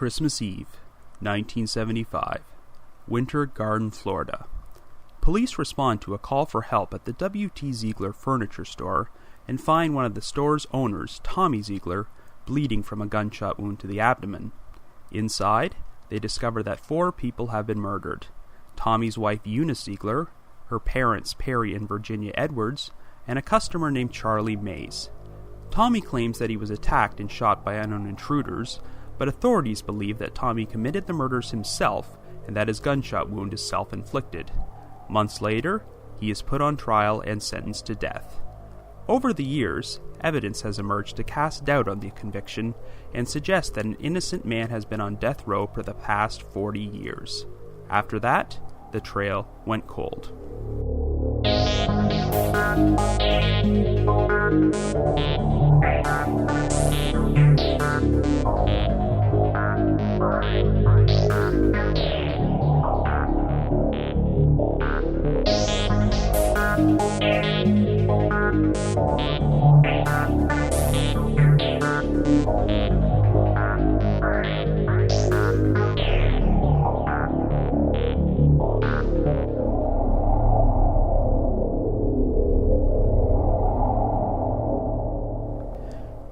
Christmas Eve, 1975, Winter Garden, Florida. Police respond to a call for help at the W.T. Zeigler furniture store and find one of the store's owners, Tommy Zeigler, bleeding from a gunshot wound to the abdomen. Inside, they discover that 4 people have been murdered. Tommy's wife, Eunice Zeigler, her parents, Perry and Virginia Edwards, and a customer named Charlie Mays. Tommy claims that he was attacked and shot by unknown intruders, but authorities believe that Tommy committed the murders himself and that his gunshot wound is self-inflicted. Months later, he is put on trial and sentenced to death. Over the years, evidence has emerged to cast doubt on the conviction and suggest that an innocent man has been on death row for the past 40 years. After that, the trail went cold.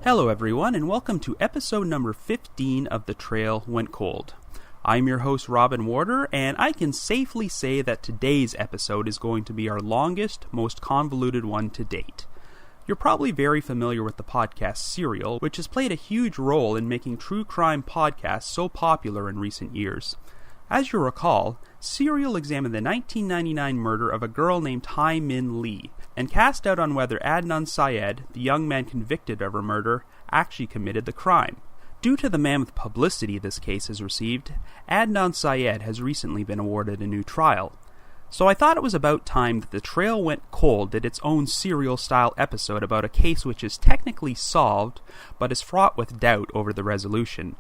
Hello everyone, and welcome to episode number 15 of The Trail Went Cold. I'm your host Robin Warder, and I can safely say that today's episode is going to be our longest, most convoluted one to date. You're probably very familiar with the podcast Serial, which has played a huge role in making true crime podcasts so popular in recent years. As you recall, Serial examined the 1999 murder of a girl named Hai Min Lee, and cast doubt on whether Adnan Syed, the young man convicted of her murder, actually committed the crime. Due to the mammoth publicity this case has received, Adnan Syed has recently been awarded a new trial. So I thought it was about time that The Trail Went Cold did its own Serial-style episode about a case which is technically solved, but is fraught with doubt over the resolution.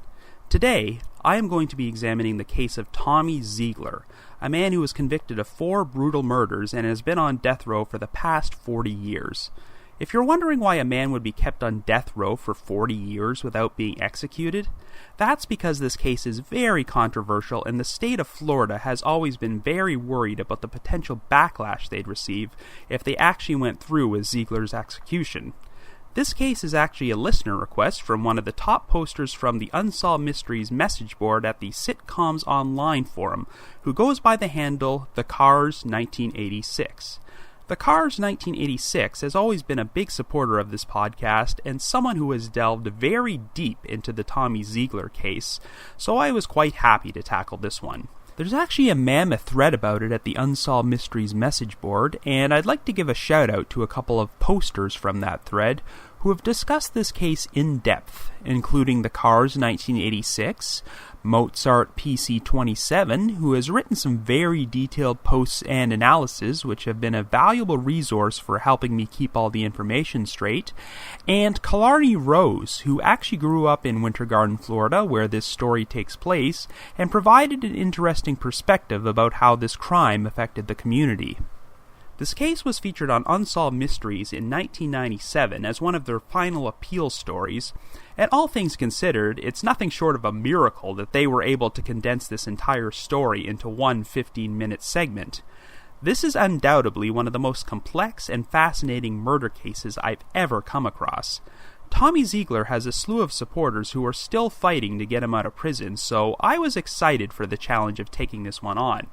Today, I am going to be examining the case of Tommy Zeigler, a man who was convicted of 4 brutal murders and has been on death row for the past 40 years. If you're wondering why a man would be kept on death row for 40 years without being executed, that's because this case is very controversial and the state of Florida has always been very worried about the potential backlash they'd receive if they actually went through with Zeigler's execution. This case is actually a listener request from one of the top posters from the Unsolved Mysteries message board at the Sitcoms Online forum, who goes by the handle The Cars 1986. The Cars 1986 has always been a big supporter of this podcast and someone who has delved very deep into the Tommy Zeigler case, so I was quite happy to tackle this one. There's actually a mammoth thread about it at the Unsolved Mysteries message board, and I'd like to give a shout out to a couple of posters from that thread who have discussed this case in depth, including The Cars 1986, Mozart PC27, who has written some very detailed posts and analysis which have been a valuable resource for helping me keep all the information straight, and Killarney Rose, who actually grew up in Winter Garden, Florida, where this story takes place, and provided an interesting perspective about how this crime affected the community. This case was featured on Unsolved Mysteries in 1997 as one of their final appeal stories, and all things considered, it's nothing short of a miracle that they were able to condense this entire story into one 15-minute segment. This is undoubtedly one of the most complex and fascinating murder cases I've ever come across. Tommy Zeigler has a slew of supporters who are still fighting to get him out of prison, so I was excited for the challenge of taking this one on.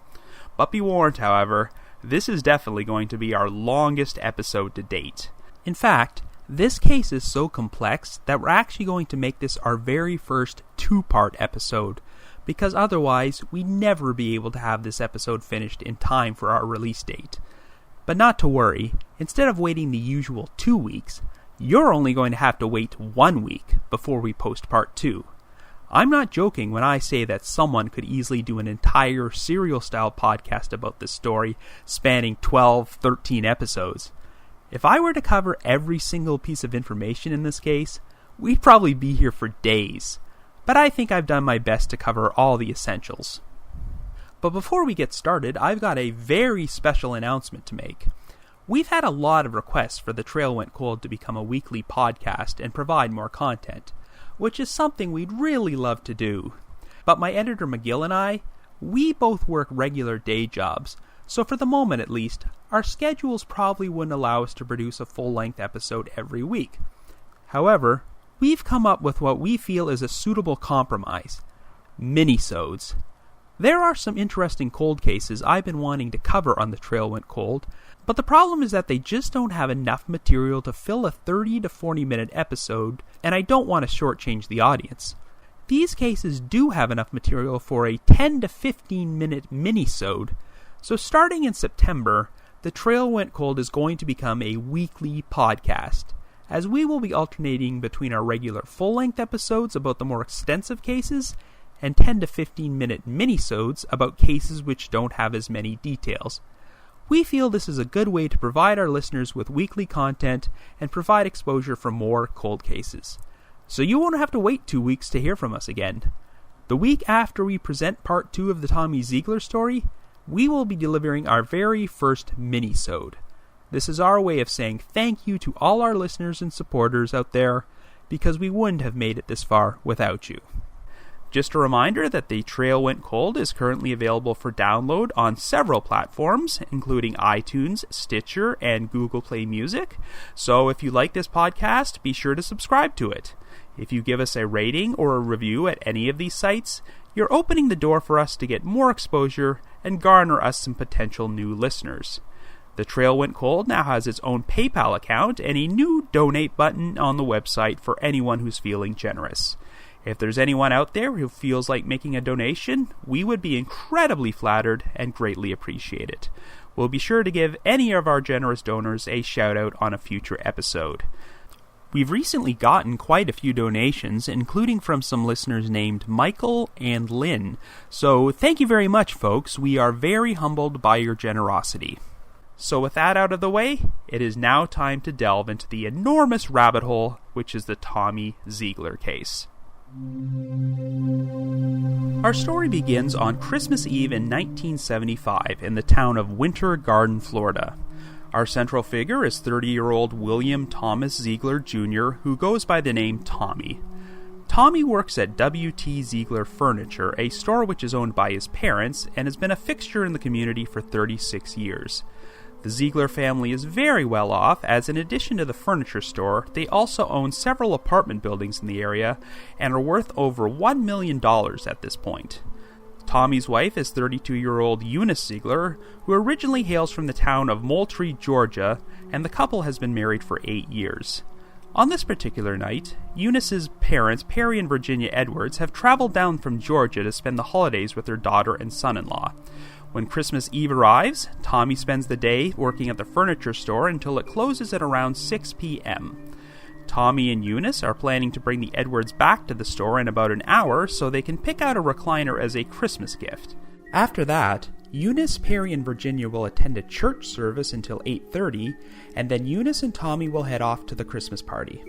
But be warned, however, this is definitely going to be our longest episode to date. In fact, this case is so complex that we're actually going to make this our very first 2-part episode, because otherwise we'd never be able to have this episode finished in time for our release date. But not to worry, instead of waiting the usual 2 weeks, you're only going to have to wait 1 week before we post part 2. I'm not joking when I say that someone could easily do an entire serial-style podcast about this story, spanning 12, 13 episodes. If I were to cover every single piece of information in this case, we'd probably be here for days. But I think I've done my best to cover all the essentials. But before we get started, I've got a very special announcement to make. We've had a lot of requests for The Trail Went Cold to become a weekly podcast and provide more content, which is something we'd really love to do. But my editor McGill and I, we both work regular day jobs, so for the moment at least, our schedules probably wouldn't allow us to produce a full-length episode every week. However, we've come up with what we feel is a suitable compromise: minisodes. There are some interesting cold cases I've been wanting to cover on The Trail Went Cold, but the problem is that they just don't have enough material to fill a 30 to 40 minute episode, and I don't want to shortchange the audience. These cases do have enough material for a 10 to 15 minute minisode, so starting in September, The Trail Went Cold is going to become a weekly podcast, as we will be alternating between our regular full-length episodes about the more extensive cases and 10 to 15 minute minisodes about cases which don't have as many details. We feel this is a good way to provide our listeners with weekly content and provide exposure for more cold cases. So you won't have to wait 2 weeks to hear from us again. The week after we present part 2 of the Tommy Zeigler story, we will be delivering our very first minisode. This is our way of saying thank you to all our listeners and supporters out there, because we wouldn't have made it this far without you. Just a reminder that The Trail Went Cold is currently available for download on several platforms, including iTunes, Stitcher, and Google Play Music. So if you like this podcast, be sure to subscribe to it. If you give us a rating or a review at any of these sites, you're opening the door for us to get more exposure and garner us some potential new listeners. The Trail Went Cold now has its own PayPal account and a new donate button on the website for anyone who's feeling generous. If there's anyone out there who feels like making a donation, we would be incredibly flattered and greatly appreciate it. We'll be sure to give any of our generous donors a shout out on a future episode. We've recently gotten quite a few donations, including from some listeners named Michael and Lynn. So thank you very much, folks. We are very humbled by your generosity. So with that out of the way, it is now time to delve into the enormous rabbit hole, which is the Tommy Zeigler case. Our story begins on Christmas Eve in 1975 in the town of Winter Garden, Florida. Our central figure is 30-year-old William Thomas Zeigler Jr., who goes by the name Tommy. Tommy works at W.T. Zeigler Furniture, a store which is owned by his parents and has been a fixture in the community for 36 years. The Zeigler family is very well off, as in addition to the furniture store, they also own several apartment buildings in the area and are worth over $1 million at this point. Tommy's wife is 32-year-old Eunice Zeigler, who originally hails from the town of Moultrie, Georgia, and the couple has been married for 8 years. On this particular night, Eunice's parents, Perry and Virginia Edwards, have traveled down from Georgia to spend the holidays with their daughter and son-in-law. When Christmas Eve arrives, Tommy spends the day working at the furniture store until it closes at around 6 p.m. Tommy and Eunice are planning to bring the Edwards back to the store in about an hour so they can pick out a recliner as a Christmas gift. After that, Eunice, Perry, and Virginia will attend a church service until 8:30, and then Eunice and Tommy will head off to the Christmas party.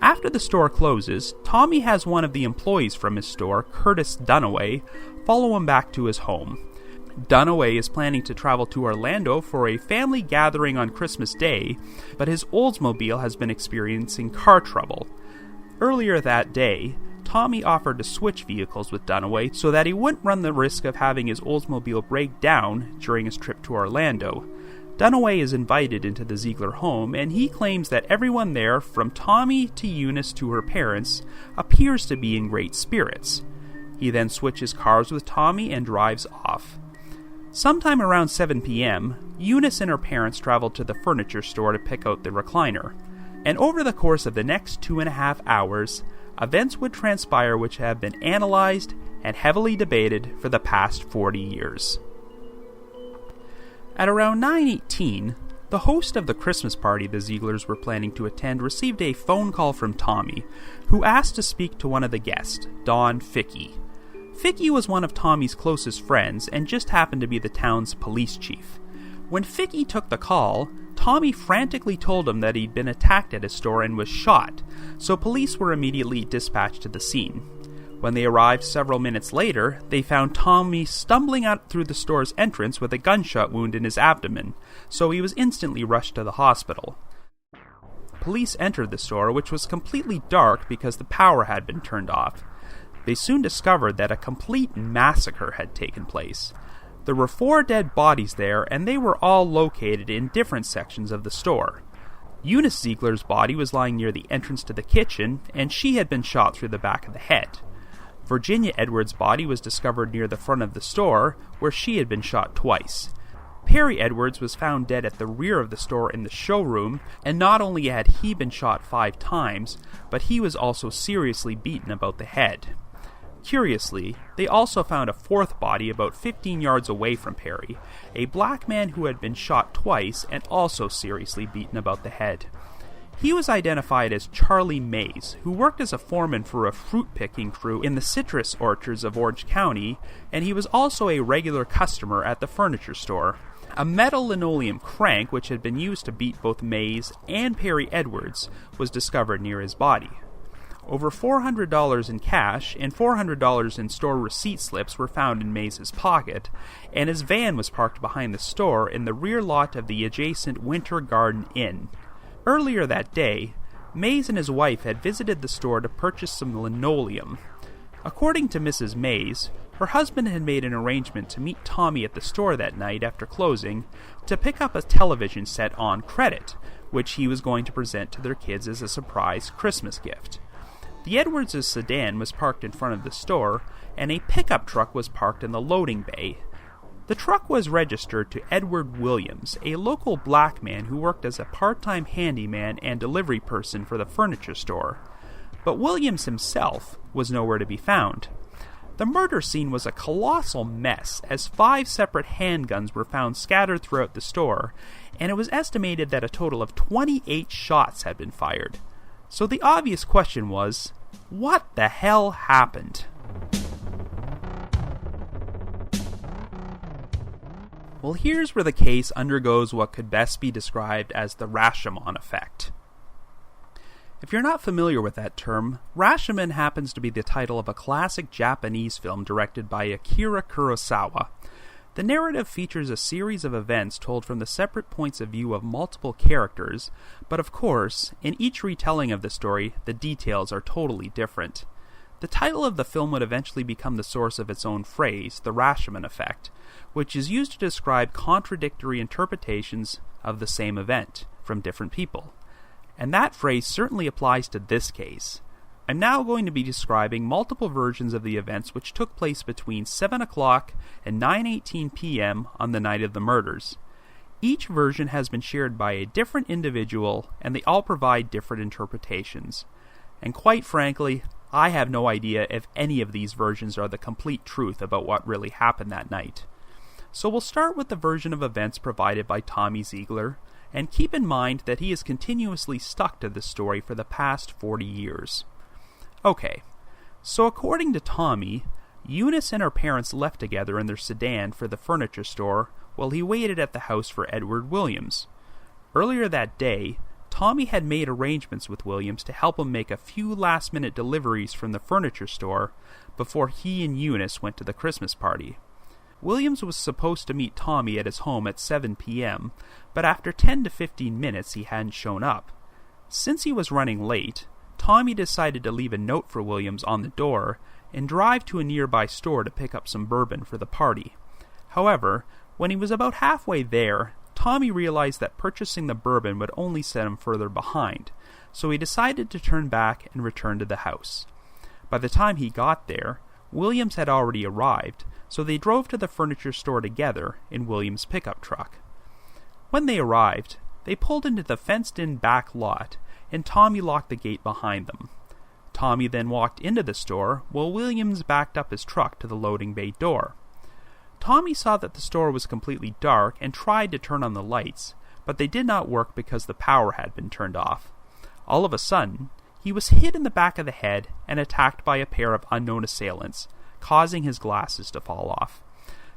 After the store closes, Tommy has one of the employees from his store, Curtis Dunaway, follow him back to his home. Dunaway is planning to travel to Orlando for a family gathering on Christmas Day, but his Oldsmobile has been experiencing car trouble. Earlier that day, Tommy offered to switch vehicles with Dunaway so that he wouldn't run the risk of having his Oldsmobile break down during his trip to Orlando. Dunaway is invited into the Zeigler home, and he claims that everyone there, from Tommy to Eunice to her parents, appears to be in great spirits. He then switches cars with Tommy and drives off. Sometime around 7 p.m., Eunice and her parents traveled to the furniture store to pick out the recliner. And over the course of the next 2.5 hours, events would transpire which have been analyzed and heavily debated for the past 40 years. At around 9:18, the host of the Christmas party the Zeiglers were planning to attend received a phone call from Tommy, who asked to speak to one of the guests, Don Fickey. Fickey was one of Tommy's closest friends and just happened to be the town's police chief. When Fickey took the call, Tommy frantically told him that he'd been attacked at his store and was shot, so police were immediately dispatched to the scene. When they arrived several minutes later, they found Tommy stumbling out through the store's entrance with a gunshot wound in his abdomen, so he was instantly rushed to the hospital. Police entered the store, which was completely dark because the power had been turned off. They soon discovered that a complete massacre had taken place. There were 4 dead bodies there, and they were all located in different sections of the store. Eunice Zeigler's body was lying near the entrance to the kitchen, and she had been shot through the back of the head. Virginia Edwards' body was discovered near the front of the store, where she had been shot twice. Perry Edwards was found dead at the rear of the store in the showroom, and not only had he been shot 5 times, but he was also seriously beaten about the head. Curiously, they also found a 4th body about 15 yards away from Perry, a black man who had been shot twice and also seriously beaten about the head. He was identified as Charlie Mays, who worked as a foreman for a fruit-picking crew in the citrus orchards of Orange County, and he was also a regular customer at the furniture store. A metal linoleum crank, which had been used to beat both Mays and Perry Edwards, was discovered near his body. Over $400 in cash and $400 in store receipt slips were found in Mays' pocket, and his van was parked behind the store in the rear lot of the adjacent Winter Garden Inn. Earlier that day, Mays and his wife had visited the store to purchase some linoleum. According to Mrs. Mays, her husband had made an arrangement to meet Tommy at the store that night after closing to pick up a television set on credit, which he was going to present to their kids as a surprise Christmas gift. The Edwards' sedan was parked in front of the store, and a pickup truck was parked in the loading bay. The truck was registered to Edward Williams, a local black man who worked as a part-time handyman and delivery person for the furniture store. But Williams himself was nowhere to be found. The murder scene was a colossal mess, as 5 separate handguns were found scattered throughout the store, and it was estimated that a total of 28 shots had been fired. So the obvious question was, what the hell happened? Well, here's where the case undergoes what could best be described as the Rashomon effect. If you're not familiar with that term, Rashomon happens to be the title of a classic Japanese film directed by Akira Kurosawa. The narrative features a series of events told from the separate points of view of multiple characters, but of course, in each retelling of the story, the details are totally different. The title of the film would eventually become the source of its own phrase, the Rashomon effect, which is used to describe contradictory interpretations of the same event from different people. And that phrase certainly applies to this case. I'm now going to be describing multiple versions of the events which took place between 7 o'clock and 9:18 p.m. on the night of the murders. Each version has been shared by a different individual, and they all provide different interpretations. And quite frankly, I have no idea if any of these versions are the complete truth about what really happened that night. So we'll start with the version of events provided by Tommy Zeigler, and keep in mind that he has continuously stuck to this story for the past 40 years. Okay, so according to Tommy, Eunice and her parents left together in their sedan for the furniture store while he waited at the house for Edward Williams. Earlier that day, Tommy had made arrangements with Williams to help him make a few last-minute deliveries from the furniture store before he and Eunice went to the Christmas party. Williams was supposed to meet Tommy at his home at 7 p.m., but after 10 to 15 minutes he hadn't shown up. Since he was running late, Tommy decided to leave a note for Williams on the door and drive to a nearby store to pick up some bourbon for the party. However, when he was about halfway there, Tommy realized that purchasing the bourbon would only set him further behind, so he decided to turn back and return to the house. By the time he got there, Williams had already arrived, so they drove to the furniture store together in Williams' pickup truck. When they arrived, they pulled into the fenced-in back lot, and Tommy locked the gate behind them. Tommy then walked into the store, while Williams backed up his truck to the loading bay door. Tommy saw that the store was completely dark and tried to turn on the lights, but they did not work because the power had been turned off. All of a sudden, he was hit in the back of the head and attacked by a pair of unknown assailants, causing his glasses to fall off.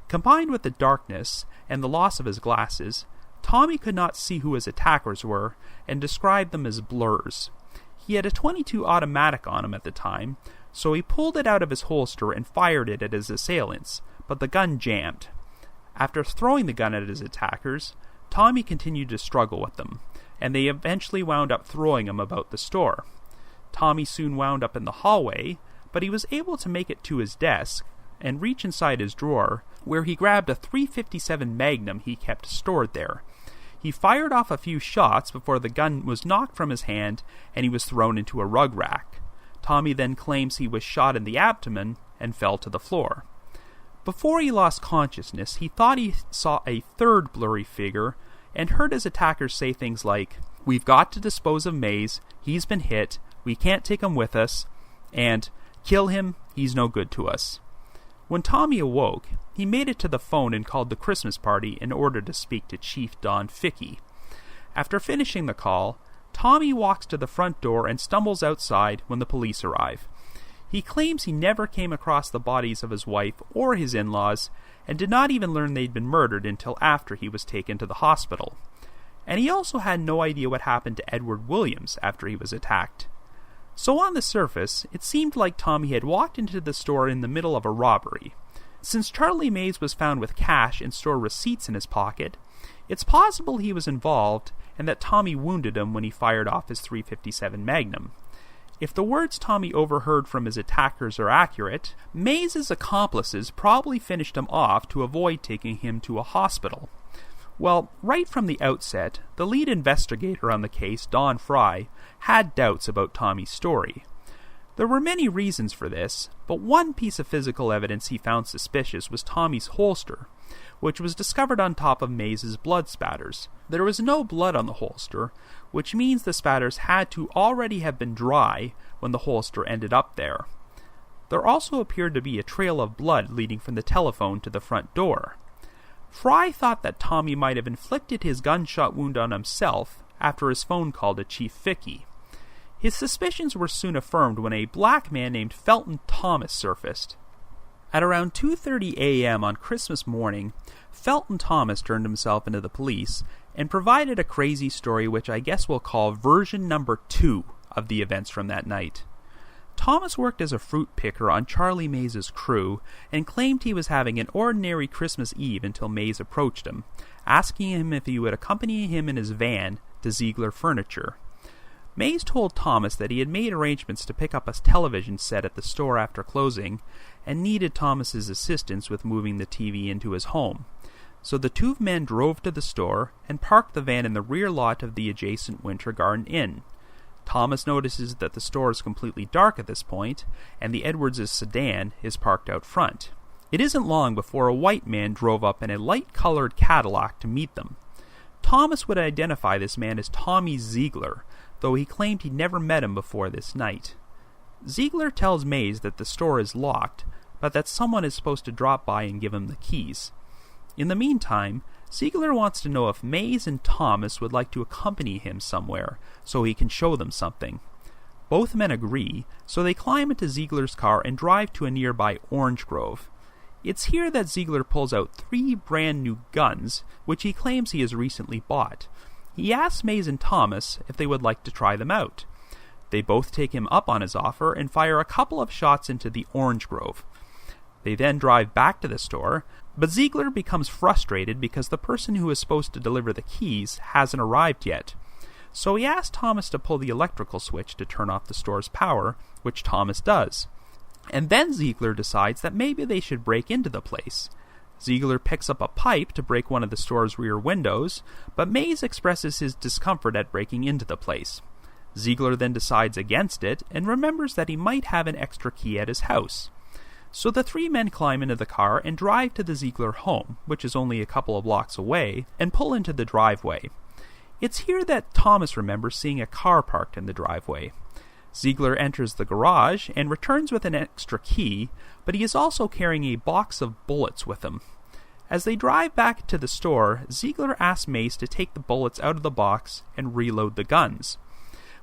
Combined with the darkness and the loss of his glasses, Tommy could not see who his attackers were and described them as blurs. He had a .22 automatic on him at the time, so he pulled it out of his holster and fired it at his assailants, but the gun jammed. After throwing the gun at his attackers, Tommy continued to struggle with them, and they eventually wound up throwing him about the store. Tommy soon wound up in the hallway, but he was able to make it to his desk and reach inside his drawer, where he grabbed a .357 Magnum he kept stored there. He fired off a few shots before the gun was knocked from his hand and he was thrown into a rug rack. Tommy then claims he was shot in the abdomen and fell to the floor. Before he lost consciousness, he thought he saw a third blurry figure and heard his attackers say things like, "We've got to dispose of Mays, he's been hit, we can't take him with us," and "Kill him, he's no good to us." When Tommy awoke, he made it to the phone and called the Christmas party in order to speak to Chief Don Fickey. After finishing the call, Tommy walks to the front door and stumbles outside when the police arrive. He claims he never came across the bodies of his wife or his in-laws and did not even learn they'd been murdered until after he was taken to the hospital. And he also had no idea what happened to Edward Williams after he was attacked. So on the surface, it seemed like Tommy had walked into the store in the middle of a robbery. Since Charlie Mays was found with cash and store receipts in his pocket, it's possible he was involved and that Tommy wounded him when he fired off his .357 Magnum. If the words Tommy overheard from his attackers are accurate, Mays' accomplices probably finished him off to avoid taking him to a hospital. Well, right from the outset, the lead investigator on the case, Don Fry, had doubts about Tommy's story. There were many reasons for this, but one piece of physical evidence he found suspicious was Tommy's holster, which was discovered on top of Mays' blood spatters. There was no blood on the holster, which means the spatters had to already have been dry when the holster ended up there. There also appeared to be a trail of blood leading from the telephone to the front door. Fry thought that Tommy might have inflicted his gunshot wound on himself after his phone call to Chief Fickey. His suspicions were soon affirmed when a black man named Felton Thomas surfaced. At around 2:30 a.m. on Christmas morning, Felton Thomas turned himself into the police and provided a crazy story which I guess we'll call version number 2 of the events from that night. Thomas worked as a fruit picker on Charlie Mays' crew and claimed he was having an ordinary Christmas Eve until Mays approached him, asking him if he would accompany him in his van to Zeigler Furniture. Mays told Thomas that he had made arrangements to pick up a television set at the store after closing and needed Thomas's assistance with moving the TV into his home. So the two men drove to the store and parked the van in the rear lot of the adjacent Winter Garden Inn. Thomas notices that the store is completely dark at this point, and the Edwards' sedan is parked out front. It isn't long before a white man drove up in a light-colored Cadillac to meet them. Thomas would identify this man as Tommy Zeigler, though he claimed he'd never met him before this night. Zeigler tells Mays that the store is locked, but that someone is supposed to drop by and give him the keys. In the meantime, Zeigler wants to know if Mays and Thomas would like to accompany him somewhere, so he can show them something. Both men agree, so they climb into Zeigler's car and drive to a nearby orange grove. It's here that Zeigler pulls out 3 brand new guns, which he claims he has recently bought. He asks Mays and Thomas if they would like to try them out. They both take him up on his offer and fire a couple of shots into the orange grove. They then drive back to the store, but Zeigler becomes frustrated because the person who is supposed to deliver the keys hasn't arrived yet. So he asks Thomas to pull the electrical switch to turn off the store's power, which Thomas does. And then Zeigler decides that maybe they should break into the place. Zeigler picks up a pipe to break one of the store's rear windows, but Mays expresses his discomfort at breaking into the place. Zeigler then decides against it and remembers that he might have an extra key at his house. So the 3 men climb into the car and drive to the Zeigler home, which is only a couple of blocks away, and pull into the driveway. It's here that Thomas remembers seeing a car parked in the driveway. Zeigler enters the garage and returns with an extra key, but he is also carrying a box of bullets with him. As they drive back to the store, Zeigler asks Mays to take the bullets out of the box and reload the guns.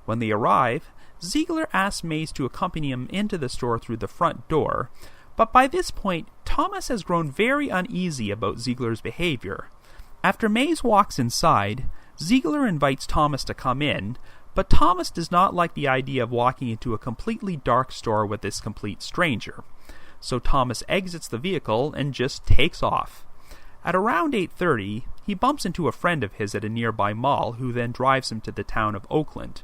When they arrive, Zeigler asks Mays to accompany him into the store through the front door, but by this point, Thomas has grown very uneasy about Zeigler's behavior. After Mays walks inside, Zeigler invites Thomas to come in, but Thomas does not like the idea of walking into a completely dark store with this complete stranger. So Thomas exits the vehicle and just takes off. At around 8:30, he bumps into a friend of his at a nearby mall who then drives him to the town of Oakland.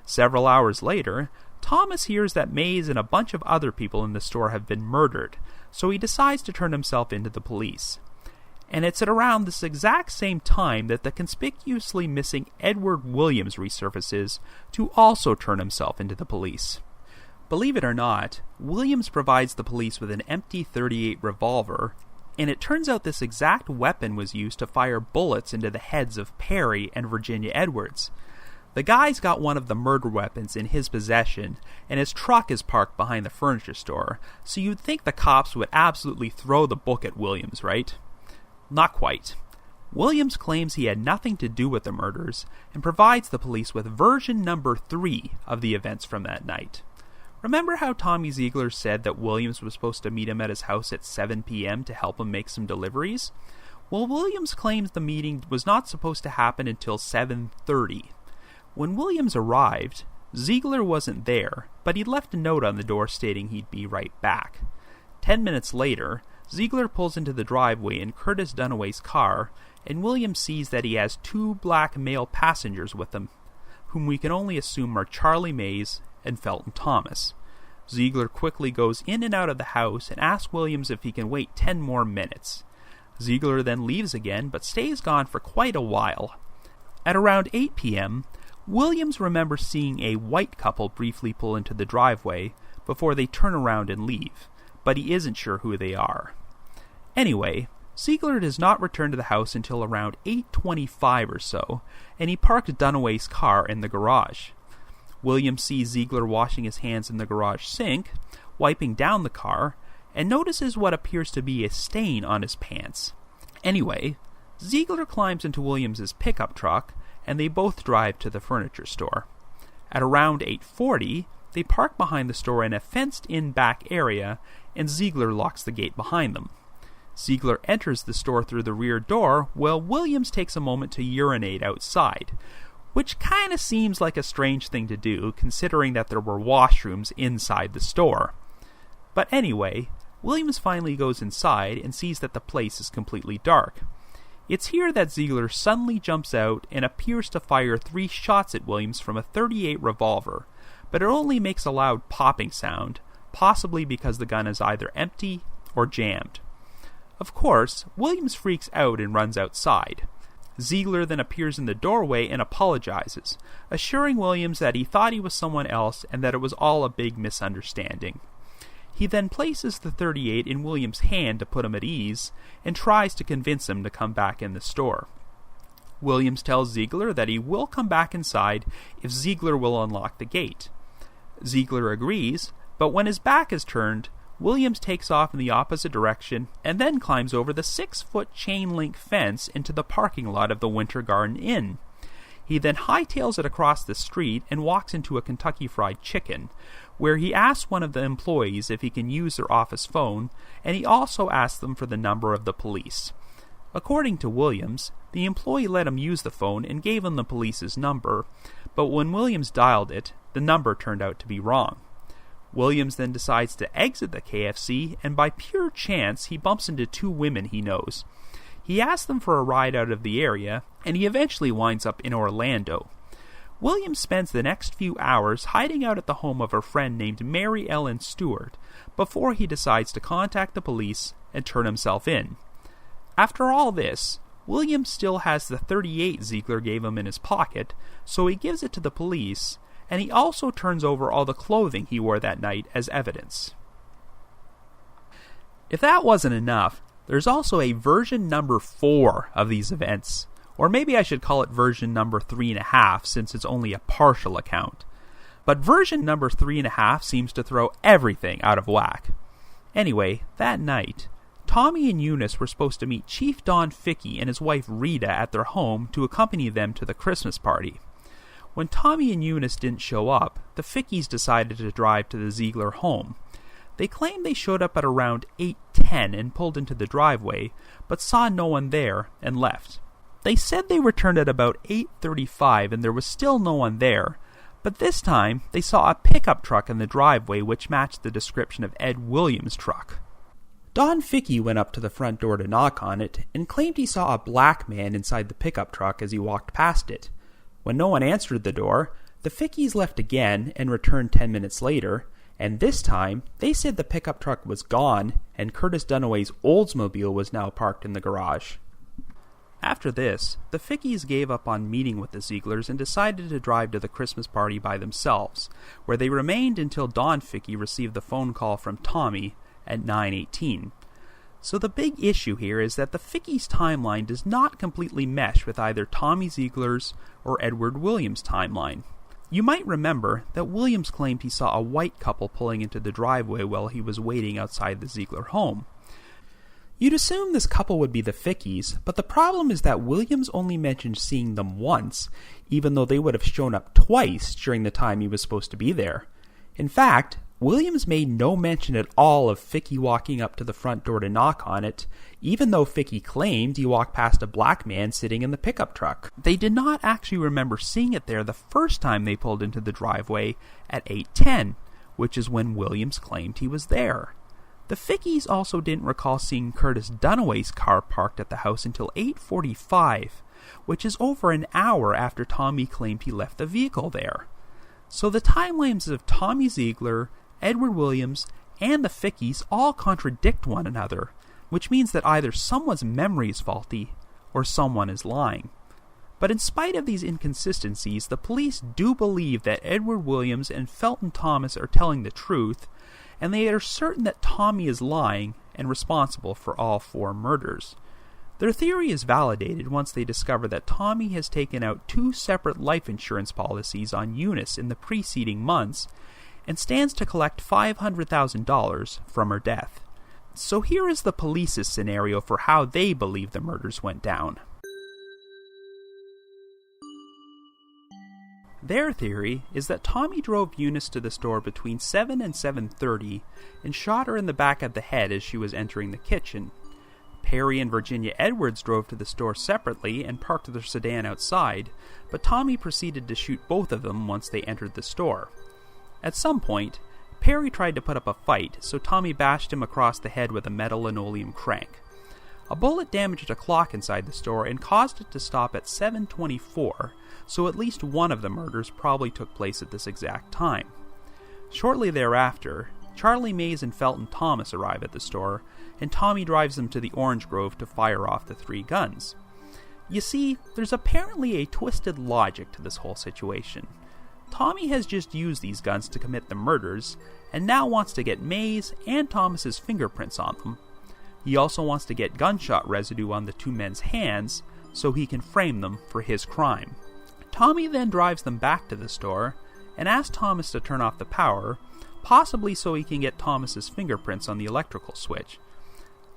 Several hours later, Thomas hears that Mays and a bunch of other people in the store have been murdered, so he decides to turn himself into the police. And it's at around this exact same time that the conspicuously missing Edward Williams resurfaces to also turn himself into the police. Believe it or not, Williams provides the police with an empty .38 revolver, and it turns out this exact weapon was used to fire bullets into the heads of Perry and Virginia Edwards. The guy's got one of the murder weapons in his possession, and his truck is parked behind the furniture store, so you'd think the cops would absolutely throw the book at Williams, right? Not quite. Williams claims he had nothing to do with the murders, and provides the police with version number 3 of the events from that night. Remember how Tommy Zeigler said that Williams was supposed to meet him at his house at 7 p.m. to help him make some deliveries? Well, Williams claims the meeting was not supposed to happen until 7:30. When Williams arrived, Zeigler wasn't there, but he'd left a note on the door stating he'd be right back. 10 minutes later, Zeigler pulls into the driveway in Curtis Dunaway's car, and Williams sees that he has 2 black male passengers with him, whom we can only assume are Charlie Mays and Felton Thomas. Zeigler quickly goes in and out of the house and asks Williams if he can wait 10 more minutes. Zeigler then leaves again, but stays gone for quite a while. At around 8 p.m., Williams remembers seeing a white couple briefly pull into the driveway before they turn around and leave, but he isn't sure who they are. Anyway, Zeigler does not return to the house until around 8:25 or so, and he parked Dunaway's car in the garage. Williams sees Zeigler washing his hands in the garage sink, wiping down the car, and notices what appears to be a stain on his pants. Anyway, Zeigler climbs into Williams's pickup truck, and they both drive to the furniture store. At around 8:40, they park behind the store in a fenced-in back area, and Zeigler locks the gate behind them. Zeigler enters the store through the rear door, while Williams takes a moment to urinate outside, which kinda seems like a strange thing to do, considering that there were washrooms inside the store. But anyway, Williams finally goes inside and sees that the place is completely dark. It's here that Zeigler suddenly jumps out and appears to fire 3 shots at Williams from a .38 revolver, but it only makes a loud popping sound, possibly because the gun is either empty or jammed. Of course, Williams freaks out and runs outside. Zeigler then appears in the doorway and apologizes, assuring Williams that he thought he was someone else and that it was all a big misunderstanding. He then places the .38 in Williams' hand to put him at ease, and tries to convince him to come back in the store. Williams tells Zeigler that he will come back inside if Zeigler will unlock the gate. Zeigler agrees, but when his back is turned, Williams takes off in the opposite direction and then climbs over the 6-foot chain-link fence into the parking lot of the Winter Garden Inn. He then hightails it across the street and walks into a Kentucky Fried Chicken, where he asks one of the employees if he can use their office phone, and he also asks them for the number of the police. According to Williams, the employee let him use the phone and gave him the police's number, but when Williams dialed it, the number turned out to be wrong. Williams then decides to exit the KFC, and by pure chance, he bumps into 2 women he knows. He asks them for a ride out of the area, and he eventually winds up in Orlando. Williams spends the next few hours hiding out at the home of her friend named Mary Ellen Stewart before he decides to contact the police and turn himself in. After all this, Williams still has the .38 Zeigler gave him in his pocket, so he gives it to the police, and he also turns over all the clothing he wore that night as evidence. If that wasn't enough, there's also a version number 4 of these events. Or maybe I should call it version number 3.5, since it's only a partial account. But version number 3.5 seems to throw everything out of whack. Anyway, that night, Tommy and Eunice were supposed to meet Chief Don Fickey and his wife Rita at their home to accompany them to the Christmas party. When Tommy and Eunice didn't show up, the Fickeys decided to drive to the Zeigler home. They claimed they showed up at around 8:10 and pulled into the driveway, but saw no one there and left. They said they returned at about 8:35 and there was still no one there, but this time they saw a pickup truck in the driveway which matched the description of Ed Williams' truck. Don Fickey went up to the front door to knock on it and claimed he saw a black man inside the pickup truck as he walked past it. When no one answered the door, The Fickies left again and returned 10 minutes later, and this time they said the pickup truck was gone and Curtis Dunaway's Oldsmobile was now parked in the garage. After this, the Fickies gave up on meeting with the Zeiglers and decided to drive to the Christmas party by themselves, where they remained until Don Fickie received the phone call from Tommy at 9:18. So the big issue here is that the Fickies' timeline does not completely mesh with either Tommy Zeigler's or Edward Williams' timeline. You might remember that Williams claimed he saw a white couple pulling into the driveway while he was waiting outside the Zeigler home. You'd assume this couple would be the Fickies, but the problem is that Williams only mentioned seeing them once, even though they would have shown up twice during the time he was supposed to be there. In fact, Williams made no mention at all of Fickie walking up to the front door to knock on it, even though Fickie claimed he walked past a black man sitting in the pickup truck. They did not actually remember seeing it there the first time they pulled into the driveway at 8:10, which is when Williams claimed he was there. The Fickies also didn't recall seeing Curtis Dunaway's car parked at the house until 8:45, which is over an hour after Tommy claimed he left the vehicle there. So the timelines of Tommy Zeigler, Edward Williams, and the Fickies all contradict one another, which means that either someone's memory is faulty or someone is lying. But in spite of these inconsistencies, the police do believe that Edward Williams and Felton Thomas are telling the truth, and they are certain that Tommy is lying and responsible for all 4 murders. Their theory is validated once they discover that Tommy has taken out 2 separate life insurance policies on Eunice in the preceding months and stands to collect $500,000 from her death. So here is the police's scenario for how they believe the murders went down. Their theory is that Tommy drove Eunice to the store between 7 and 7:30 and shot her in the back of the head as she was entering the kitchen. Perry and Virginia Edwards drove to the store separately and parked their sedan outside, but Tommy proceeded to shoot both of them once they entered the store. At some point, Perry tried to put up a fight, so Tommy bashed him across the head with a metal linoleum crank. A bullet damaged a clock inside the store and caused it to stop at 7:24, so at least one of the murders probably took place at this exact time. Shortly thereafter, Charlie Mays and Felton Thomas arrive at the store, and Tommy drives them to the orange grove to fire off the 3 guns. You see, there's apparently a twisted logic to this whole situation. Tommy has just used these guns to commit the murders, and now wants to get Mays and Thomas's fingerprints on them. He also wants to get gunshot residue on the 2 men's hands, so he can frame them for his crime. Tommy then drives them back to the store, and asks Thomas to turn off the power, possibly so he can get Thomas's fingerprints on the electrical switch.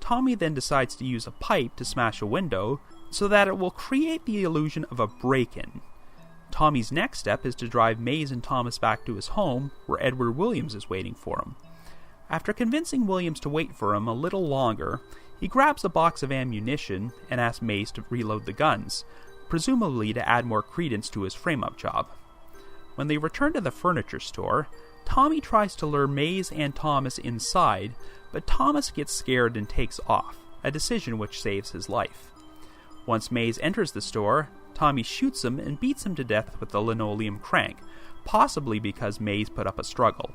Tommy then decides to use a pipe to smash a window, so that it will create the illusion of a break-in. Tommy's next step is to drive Mays and Thomas back to his home, where Edward Williams is waiting for him. After convincing Williams to wait for him a little longer, he grabs a box of ammunition and asks Mays to reload the guns, presumably to add more credence to his frame-up job. When they return to the furniture store, Tommy tries to lure Mays and Thomas inside, but Thomas gets scared and takes off, a decision which saves his life. Once Mays enters the store, Tommy shoots him and beats him to death with the linoleum crank, possibly because Mays put up a struggle.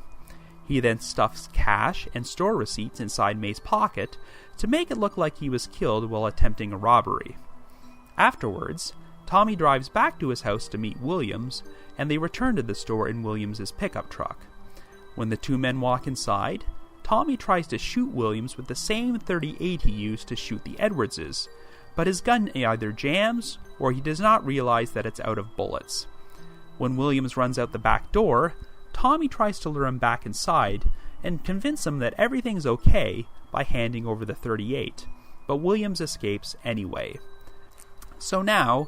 He then stuffs cash and store receipts inside Mays' pocket to make it look like he was killed while attempting a robbery. Afterwards, Tommy drives back to his house to meet Williams, and they return to the store in Williams' pickup truck. When the 2 men walk inside, Tommy tries to shoot Williams with the same .38 he used to shoot the Edwardses, but his gun either jams or he does not realize that it's out of bullets. When Williams runs out the back door, Tommy tries to lure him back inside and convince him that everything's okay by handing over the .38, but Williams escapes anyway. So now,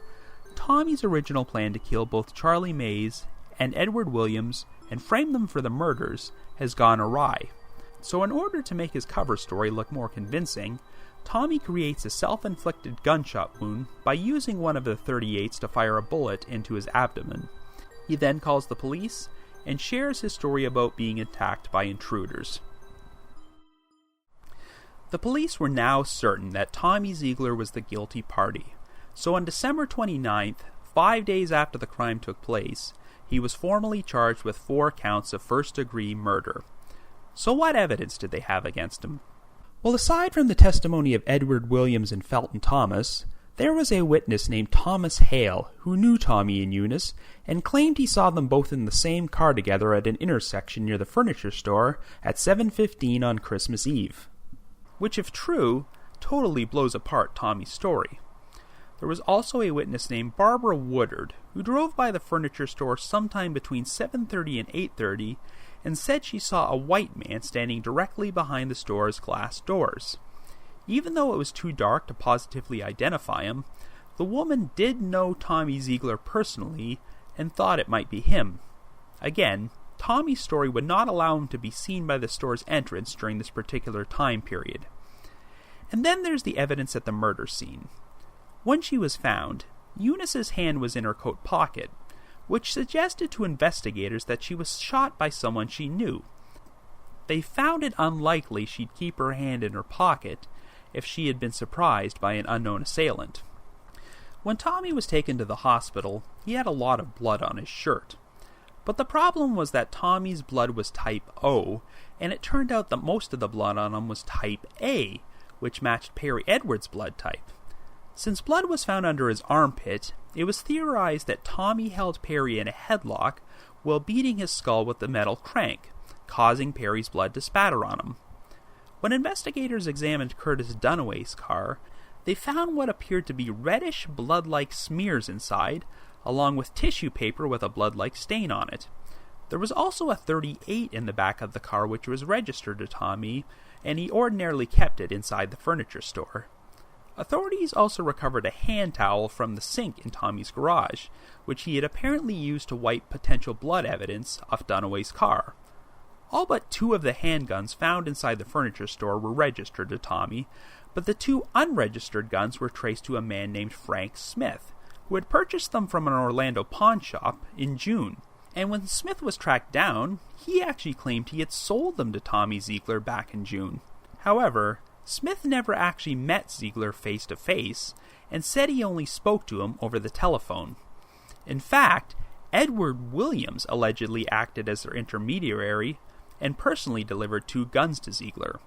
Tommy's original plan to kill both Charlie Mays and Edward Williams and frame them for the murders has gone awry. So in order to make his cover story look more convincing, Tommy creates a self-inflicted gunshot wound by using one of the .38s to fire a bullet into his abdomen. He then calls the police and shares his story about being attacked by intruders. The police were now certain that Tommy Zeigler was the guilty party, so on December 29th, 5 days after the crime took place, he was formally charged with 4 counts of first-degree murder. So what evidence did they have against him? Well, aside from the testimony of Edward Williams and Felton Thomas, there was a witness named Thomas Hale who knew Tommy and Eunice and claimed he saw them both in the same car together at an intersection near the furniture store at 7:15 on Christmas Eve. Which, if true, totally blows apart Tommy's story. There was also a witness named Barbara Woodard who drove by the furniture store sometime between 7:30 and 8:30 and said she saw a white man standing directly behind the store's glass doors. Even though it was too dark to positively identify him, the woman did know Tommy Zeigler personally and thought it might be him. Again, Tommy's story would not allow him to be seen by the store's entrance during this particular time period. And then there's the evidence at the murder scene. When she was found, Eunice's hand was in her coat pocket, which suggested to investigators that she was shot by someone she knew. They found it unlikely she'd keep her hand in her pocket if she had been surprised by an unknown assailant. When Tommy was taken to the hospital, he had a lot of blood on his shirt. But the problem was that Tommy's blood was type O, and it turned out that most of the blood on him was type A, which matched Perry Edwards' blood type. Since blood was found under his armpit, it was theorized that Tommy held Perry in a headlock while beating his skull with the metal crank, causing Perry's blood to spatter on him. When investigators examined Curtis Dunaway's car, they found what appeared to be reddish blood-like smears inside, along with tissue paper with a blood-like stain on it. There was also a .38 in the back of the car which was registered to Tommy, and he ordinarily kept it inside the furniture store. Authorities also recovered a hand towel from the sink in Tommy's garage, which he had apparently used to wipe potential blood evidence off Dunaway's car. All but 2 of the handguns found inside the furniture store were registered to Tommy, but the 2 unregistered guns were traced to a man named Frank Smith, who had purchased them from an Orlando pawn shop in June. And when Smith was tracked down, he actually claimed he had sold them to Tommy Zeigler back in June. However, Smith never actually met Zeigler face-to-face and said he only spoke to him over the telephone. In fact, Edward Williams allegedly acted as their intermediary and personally delivered 2 guns to Zeigler.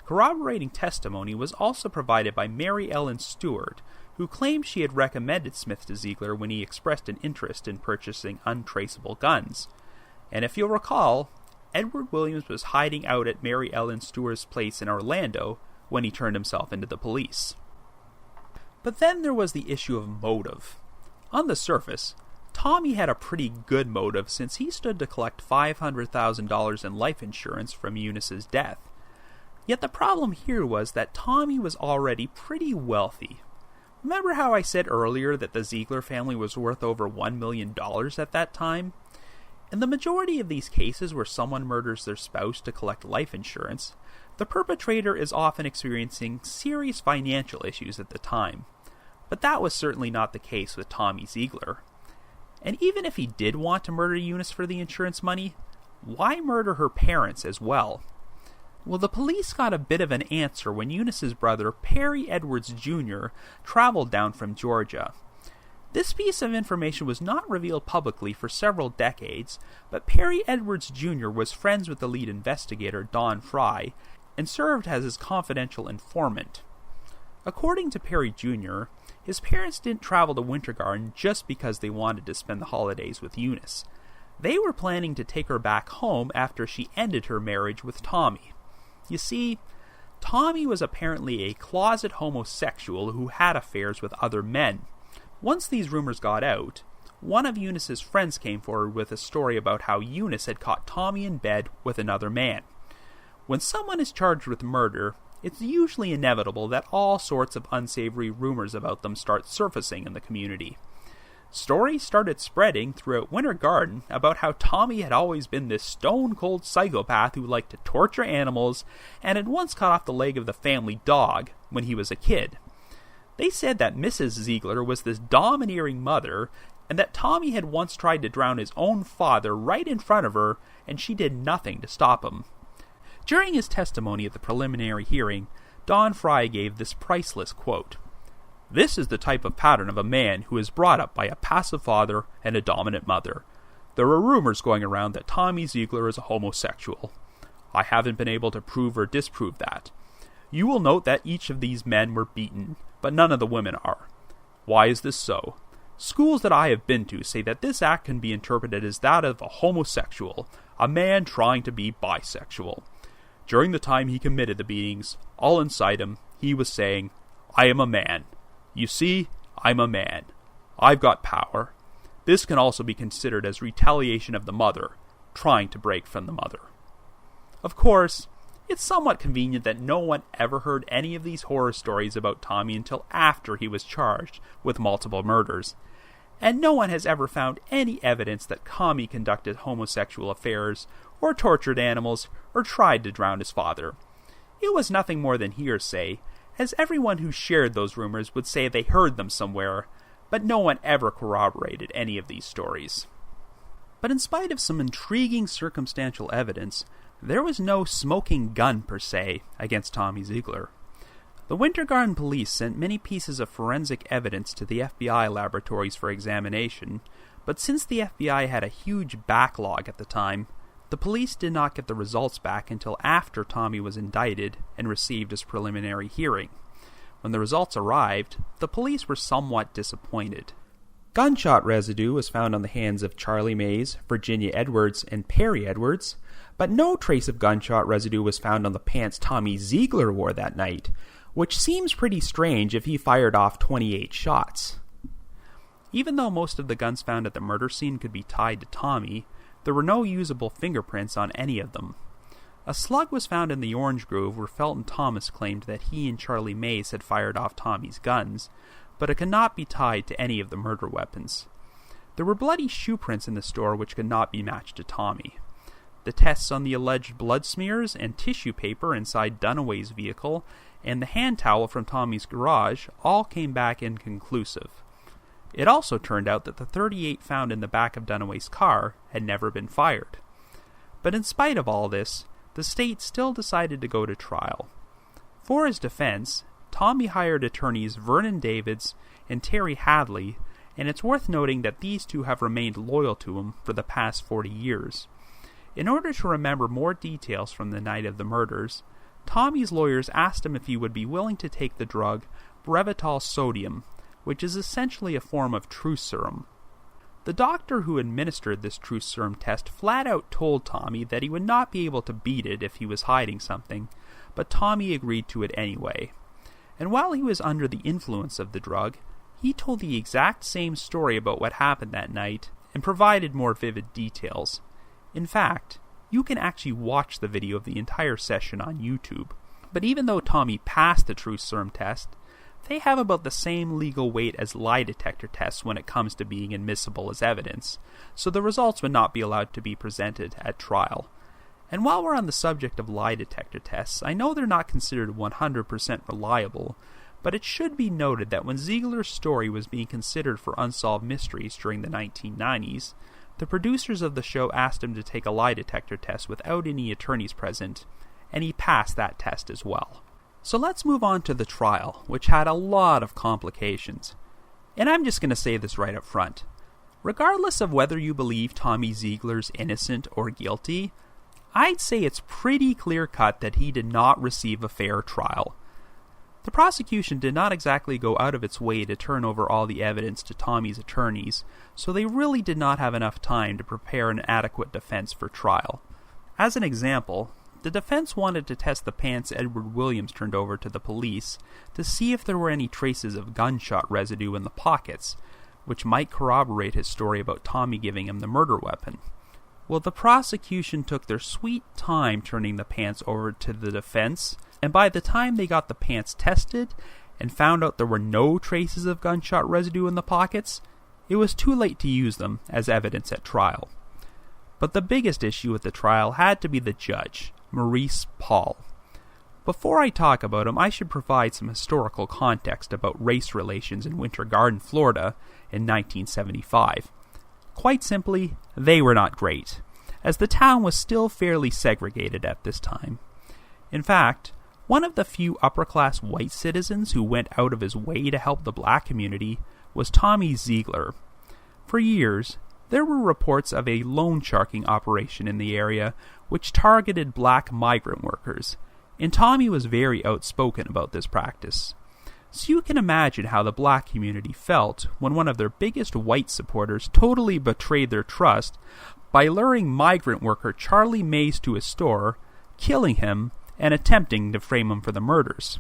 Corroborating testimony was also provided by Mary Ellen Stewart, who claimed she had recommended Smith to Zeigler when he expressed an interest in purchasing untraceable guns. And if you'll recall, Edward Williams was hiding out at Mary Ellen Stewart's place in Orlando when he turned himself into the police. But then there was the issue of motive. On the surface, Tommy had a pretty good motive since he stood to collect $500,000 in life insurance from Eunice's death. Yet the problem here was that Tommy was already pretty wealthy. Remember how I said earlier that the Zeigler family was worth over $1 million at that time? In the majority of these cases where someone murders their spouse to collect life insurance, the perpetrator is often experiencing serious financial issues at the time. But that was certainly not the case with Tommy Zeigler. And even if he did want to murder Eunice for the insurance money, why murder her parents as well? Well, the police got a bit of an answer when Eunice's brother, Perry Edwards Jr., traveled down from Georgia. This piece of information was not revealed publicly for several decades, but Perry Edwards Jr. was friends with the lead investigator, Don Fry, and served as his confidential informant. According to Perry Jr., his parents didn't travel to Winter Garden just because they wanted to spend the holidays with Eunice. They were planning to take her back home after she ended her marriage with Tommy. You see, Tommy was apparently a closet homosexual who had affairs with other men. Once these rumors got out, one of Eunice's friends came forward with a story about how Eunice had caught Tommy in bed with another man. When someone is charged with murder, it's usually inevitable that all sorts of unsavory rumors about them start surfacing in the community. Stories started spreading throughout Winter Garden about how Tommy had always been this stone-cold psychopath who liked to torture animals and had once cut off the leg of the family dog when he was a kid. They said that Mrs. Zeigler was this domineering mother and that Tommy had once tried to drown his own father right in front of her and she did nothing to stop him. During his testimony at the preliminary hearing, Don Fry gave this priceless quote, "This is the type of pattern of a man who is brought up by a passive father and a dominant mother. There are rumors going around that Tommy Zeigler is a homosexual. I haven't been able to prove or disprove that. You will note that each of these men were beaten, but none of the women are. Why is this so? Schools that I have been to say that this act can be interpreted as that of a homosexual, a man trying to be bisexual. During the time he committed the beatings, all inside him, he was saying, I am a man. You see, I'm a man. I've got power. This can also be considered as retaliation of the mother, trying to break from the mother. Of course, it's somewhat convenient that no one ever heard any of these horror stories about Tommy until after he was charged with multiple murders, and no one has ever found any evidence that Tommy conducted homosexual affairs, or tortured animals, or tried to drown his father. It was nothing more than hearsay, as everyone who shared those rumors would say they heard them somewhere, but no one ever corroborated any of these stories. But in spite of some intriguing circumstantial evidence, there was no smoking gun per se against Tommy Zeigler. The Winter Garden Police sent many pieces of forensic evidence to the FBI laboratories for examination, but since the FBI had a huge backlog at the time, the police did not get the results back until after Tommy was indicted and received his preliminary hearing. When the results arrived, the police were somewhat disappointed. Gunshot residue was found on the hands of Charlie Mays, Virginia Edwards, and Perry Edwards, but no trace of gunshot residue was found on the pants Tommy Zeigler wore that night, which seems pretty strange if he fired off 28 shots. Even though most of the guns found at the murder scene could be tied to Tommy, there were no usable fingerprints on any of them. A slug was found in the orange grove where Felton Thomas claimed that he and Charlie Mays had fired off Tommy's guns, but it could not be tied to any of the murder weapons. There were bloody shoe prints in the store which could not be matched to Tommy. The tests on the alleged blood smears and tissue paper inside Dunaway's vehicle and the hand towel from Tommy's garage all came back inconclusive. It also turned out that the .38 found in the back of Dunaway's car had never been fired. But in spite of all this, the state still decided to go to trial. For his defense, Tommy hired attorneys Vernon Davids and Terry Hadley, and it's worth noting that these two have remained loyal to him for the past 40 years. In order to remember more details from the night of the murders, Tommy's lawyers asked him if he would be willing to take the drug Brevitol sodium, which is essentially a form of truth serum. The doctor who administered this truth serum test flat out told Tommy that he would not be able to beat it if he was hiding something, but Tommy agreed to it anyway. And while he was under the influence of the drug, he told the exact same story about what happened that night and provided more vivid details. In fact, you can actually watch the video of the entire session on YouTube. But even though Tommy passed the truth serum test, they have about the same legal weight as lie detector tests when it comes to being admissible as evidence, so the results would not be allowed to be presented at trial. And while we're on the subject of lie detector tests, I know they're not considered 100% reliable, but it should be noted that when Zeigler's story was being considered for unsolved mysteries during the 1990s, the producers of the show asked him to take a lie detector test without any attorneys present, and he passed that test as well. So let's move on to the trial, which had a lot of complications. And I'm just going to say this right up front. Regardless of whether you believe Tommy Zeigler's innocent or guilty, I'd say it's pretty clear-cut that he did not receive a fair trial. The prosecution did not exactly go out of its way to turn over all the evidence to Tommy's attorneys, so they really did not have enough time to prepare an adequate defense for trial. As an example, the defense wanted to test the pants Edward Williams turned over to the police to see if there were any traces of gunshot residue in the pockets, which might corroborate his story about Tommy giving him the murder weapon. Well, the prosecution took their sweet time turning the pants over to the defense, and by the time they got the pants tested and found out there were no traces of gunshot residue in the pockets, it was too late to use them as evidence at trial. But the biggest issue with the trial had to be the judge, Maurice Paul. Before I talk about him, I should provide some historical context about race relations in Winter Garden, Florida in 1975. Quite simply, they were not great, as the town was still fairly segregated at this time. In fact, one of the few upper-class white citizens who went out of his way to help the black community was Tommy Zeigler. For years, there were reports of a loan sharking operation in the area which targeted black migrant workers, and Tommy was very outspoken about this practice. So you can imagine how the black community felt when one of their biggest white supporters totally betrayed their trust by luring migrant worker Charlie Mays to his store, killing him, and attempting to frame him for the murders.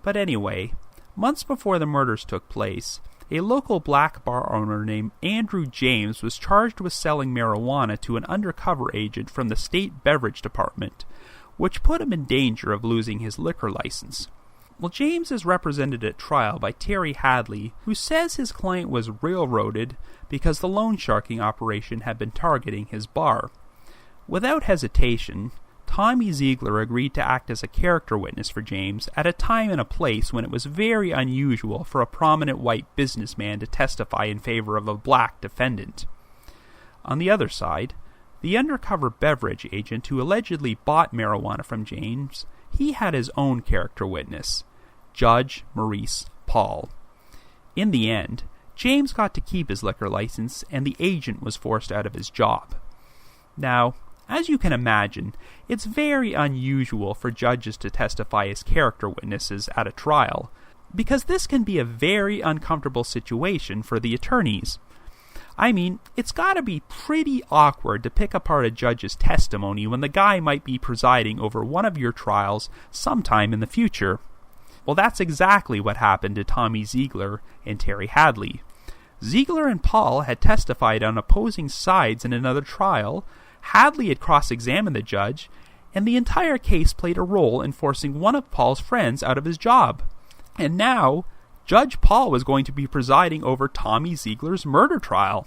But anyway, months before the murders took place, a local black bar owner named Andrew James was charged with selling marijuana to an undercover agent from the state beverage department, which put him in danger of losing his liquor license. Well, James is represented at trial by Terry Hadley, who says his client was railroaded because the loan sharking operation had been targeting his bar. Without hesitation, Tommy Zeigler agreed to act as a character witness for James at a time and a place when it was very unusual for a prominent white businessman to testify in favor of a black defendant. On the other side, the undercover beverage agent who allegedly bought marijuana from James, he had his own character witness, Judge Maurice Paul. In the end, James got to keep his liquor license and the agent was forced out of his job. Now, as you can imagine, it's very unusual for judges to testify as character witnesses at a trial, because this can be a very uncomfortable situation for the attorneys. I mean, it's gotta be pretty awkward to pick apart a judge's testimony when the guy might be presiding over one of your trials sometime in the future. Well, that's exactly what happened to Tommy Zeigler and Terry Hadley. Zeigler and Paul had testified on opposing sides in another trial, Hadley had cross-examined the judge, and the entire case played a role in forcing one of Paul's friends out of his job. And now, Judge Paul was going to be presiding over Tommy Zeigler's murder trial.